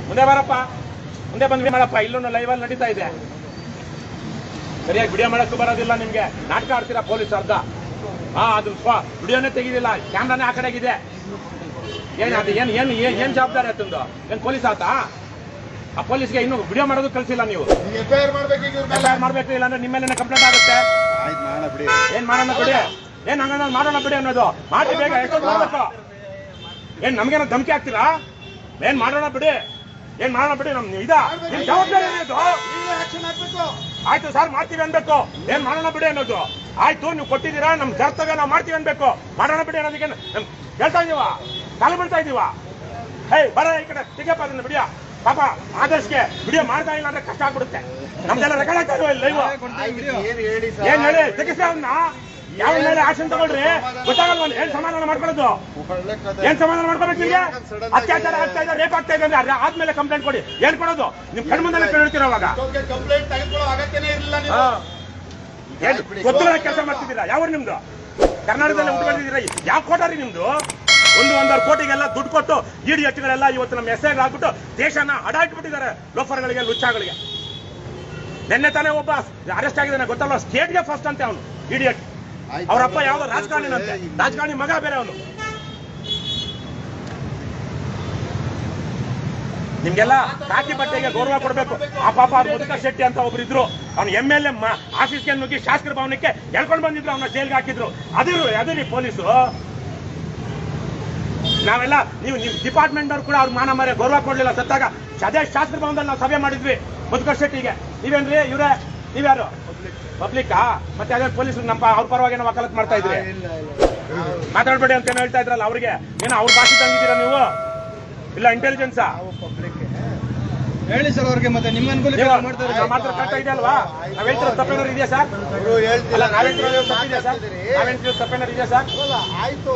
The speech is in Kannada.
ಮುಂದೆ ಬರಪ್ಪ, ಮುಂದೆ ಬಂದ್ವಿ ಮಾಡಪ್ಪ. ಇಲ್ಲೂ ಲೈವಲ್ಲಿ ನಡೀತಾ ಇದೆ. ಸರಿಯಾಗಿ ವಿಡಿಯೋ ಮಾಡಕ್ಕೂ ಬರೋದಿಲ್ಲ ನಿಮ್ಗೆ. ನಾಟಕ ಆಡ್ತೀರಾ ಪೊಲೀಸ್ ಅರ್ಧ. ಅದು ವಿಡಿಯೋನೇ ತೆಗಿದಿಲ್ಲ, ಕ್ಯಾಮ್ರಾನೇ ಆ ಕಡೆಗಿದೆ. ಏನಾದ ಏನ್ ಜವಾಬ್ದಾರಿ ಆತಂದು? ಏನ್ ಪೊಲೀಸ್ ಆತಾ? ಆ ಪೊಲೀಸ್ಗೆ ಇನ್ನು ವಿಡಿಯೋ ಮಾಡೋದು ಕಳ್ಸಿಲ್ಲ ನೀವು. FIR ಮಾಡ್ಬೇಕು, ಇಲ್ಲ ಅಂದ್ರೆ ನಿಮ್ಮ ಮೇಲೆ ಕಂಪ್ಲೇಂಟ್ ಆಗುತ್ತೆ. ಏನ್ ಮಾಡೋಣ ಬಿಡಿ, ಏನ್ ಹಂಗ ಮಾಡೋಣ ಬಿಡಿ ಅನ್ನೋದು. ಮಾಡಿ ಬೇಗ ಎಷ್ಟೊತ್ತು ಮಾಡ್ಬೇಕು. ಏನ್ ನಮ್ಗೇನೋ ಧಮಕಿ ಹಾಕ್ತೀರಾ? ಏನ್ ಮಾಡೋಣ ಬಿಡಿ, ಏನ್ ಮಾಡೋಣ ಬಿಡಿ. ನಿಮ್ ಜವಾಬ್ದಾರಿ ಅನ್ನೋದು. ಆಯ್ತು ಸರ್ ಮಾಡ್ತೀವಿ ಅನ್ಬೇಕು. ಏನ್ ಮಾಡೋಣ ಬಿಡಿ ಅನ್ನೋದು. ಆಯ್ತು ನೀವು ಕೊಟ್ಟಿದ್ದೀರಾ, ನಮ್ ಕರ್ತವ್ಯ ನಾವು ಮಾಡ್ತೀವಿ ಅನ್ಬೇಕು. ಮಾಡೋಣ ಬಿಡಿ ಅನ್ನೋದಕ್ಕೆ ಹೇಳ್ತಾ ಇದೀವ, ಕಾಲು ಬಿಡ್ತಾ ಇದೀವ. ಹೇ ಬರ ಈ ಕಡೆ ಸಿಗಪ್ಪ ಅದನ್ನ ಬಿಡಿಯ. ಪಾಪ ಆದರ್ಶ್ಗೆ ವಿಡಿಯೋ ಮಾಡ್ತಾ ಇಲ್ಲ ಅಂದ್ರೆ ಕಷ್ಟ ಆಗ್ಬಿಡುತ್ತೆ. ನಮ್ದೆಲ್ಲ ರೆಕಾರ್ಡ್ ಆಗ್ತಾ ಇಲ್ವ ಲೈವ್? ಏನ್ ಹೇಳಿ ತೆಗಿಸ ಅವನ್ನ. ಯಾವ ಮೇಲೆ ಆಕ್ಷನ್ ತಗೊಳ್ರಿ, ಗೊತ್ತಾಗಲ್ವ? ಏನ್ ಸಮಾಧಾನ ಮಾಡ್ಕೊಳ್ಳೋದು? ಏನ್ ಸಮಾಧಾನ ಮಾಡ್ಕೋಬೇಕು ನಿಮ್ಗೆ? ಅತ್ಯಾಚಾರ ಆಗ್ತಾ ಇದೆ, ರೇಪ್ ಆಗ್ತಾ ಇದೆ ಅಂದ್ರೆ ಆದ್ಮೇಲೆ ಕಂಪ್ಲೇಂಟ್ ಕೊಡಿ. ಏನ್ ಕೊಡೋದು? ನಿಮ್ ಕಣ್ಮುಂದಲ್ಲೇ ಕೇಳ್ತೀರ ಅವಾಗ. ಗೊತ್ತಿಲ್ಲ ಕೆಲಸ ಮಾಡ್ತಿದ್ದೀರಾ. ಯಾವ ನಿಮ್ದು? ಕರ್ನಾಟಕದಲ್ಲಿ ಉಟ್ಕೊಂಡಿದ್ದೀರಾ? ಯಾವ ಕೋಟಾರಿ ನಿಮ್ದು? ಒಂದೂವರೆ ಕೋಟಿಗೆಲ್ಲ ದುಡ್ಡು ಕೊಟ್ಟು ಇಡಿಯಟ್ಗಳೆಲ್ಲ ಇವತ್ತು ನಮ್ಮ ಹೆಸರು ಆಗ್ಬಿಟ್ಟು ದೇಶನ ಅಡಾಕ್ಬಿಟ್ಟಿದ್ದಾರೆ. ಲೋಫರ್ಗಳಿಗೆ, ಲುಚ್ಚಾಗಳಿಗೆ. ನಿನ್ನೆ ತಾನೇ ಒಬ್ಬ ಅರೆಸ್ಟ್ ಆಗಿದ್ದಾನೆ, ಗೊತ್ತಲ್ಲ? ಸ್ಟೇಟ್ಗೆ ಫಸ್ಟ್ ಅಂತೆ ಅವನು ಇಡಿಯಟ್. ಅವರಪ್ಪ ಯಾವ್ದೋ ರಾಜಕಾರಣಿನಂತೆ, ರಾಜಕಾರಣಿ ಮಗ ಬೇರೆ ಅವನು. ನಿಮ್ಗೆಲ್ಲ ಕಾಕಿ ಬಟ್ಟೆಗೆ ಗೌರವ ಕೊಡ್ಬೇಕು. ಆ ಪಾಪ ಮುದುಕ ಶೆಟ್ಟಿ ಅಂತ ಒಬ್ರು ಇದ್ರು, ಅವ್ನು MLA ಆಫೀಸ್ಗೆ ನುಗ್ಗಿ ಶಾಸಕರ ಭವನಕ್ಕೆ ಎಳ್ಕೊಂಡು ಬಂದಿದ್ರು, ಅವನ್ನ ಜೈಲ್ಗೆ ಹಾಕಿದ್ರು. ಅದಿರಿ ಪೊಲೀಸು. ನಾವೆಲ್ಲ ನೀವು ನಿಮ್ ಡಿಪಾರ್ಟ್ಮೆಂಟ್ ಅವ್ರು ಕೂಡ ಅವ್ರ ಮಾನ ಮರ್ಯಾದೆ ಗೌರವ ಕೊಡ್ಲಿಲ್ಲ. ಸತ್ತಾಗ ಅದೇ ಶಾಸಕರ ಭವನದಲ್ಲಿ ನಾವು ಸಭೆ ಮಾಡಿದ್ವಿ ಮುದುಕ ಶೆಟ್ಟಿಗೆ. ನೀವೇನ್ರಿ ಇವ್ರೆ? ನೀವ್ಯಾರು? ಪಬ್ಲಿಕ್ಕಾ? ಮತ್ತೆ ಅದೇ ಪೊಲೀಸರು ನಮ್ಮ ಅವ್ರ ಪರವಾಗಿ ಏನೋ ವಕಾಲತ್ ಮಾಡ್ತಾ ಇದ್ರಿ. ಮಾತಾಡ್ಬೇಡಿ ಅಂತ ಏನೋ ಹೇಳ್ತಾ ಇದ್ರಲ್ಲ ಅವ್ರಿಗೆ. ಏನೋ ಅವ್ರ ಭಾಷೆ ತಂದಿದ್ದೀರಾ ನೀವು? ಇಲ್ಲ ಇಂಟೆಲಿಜೆನ್ಸಾ? ಹೇಳಿ ಸರ್ ಅವ್ರಿಗೆ. ಮತ್ತೆ ನಿಮ್ಮ ಮಾತ್ರ ಕರೆಕ್ಟ್ ಇದೆ ಅಲ್ವಾ? ನಾವ್ ಹೇಳ್ತಿರೋ ತಪ್ಪೇನಾರು ಇದೆಯಾ ಸರ್? ನಾವ್ ಹೇಳ್ತಿರೋ ತಪ್ಪಿದೆಯಾ ಸರ್? ನಾವ್ ಹೇಳ್ತಿರೋ ತಪ್ಪೇನಾರು ಇದೆಯಾ ಸರ್? ಆಯ್ತು.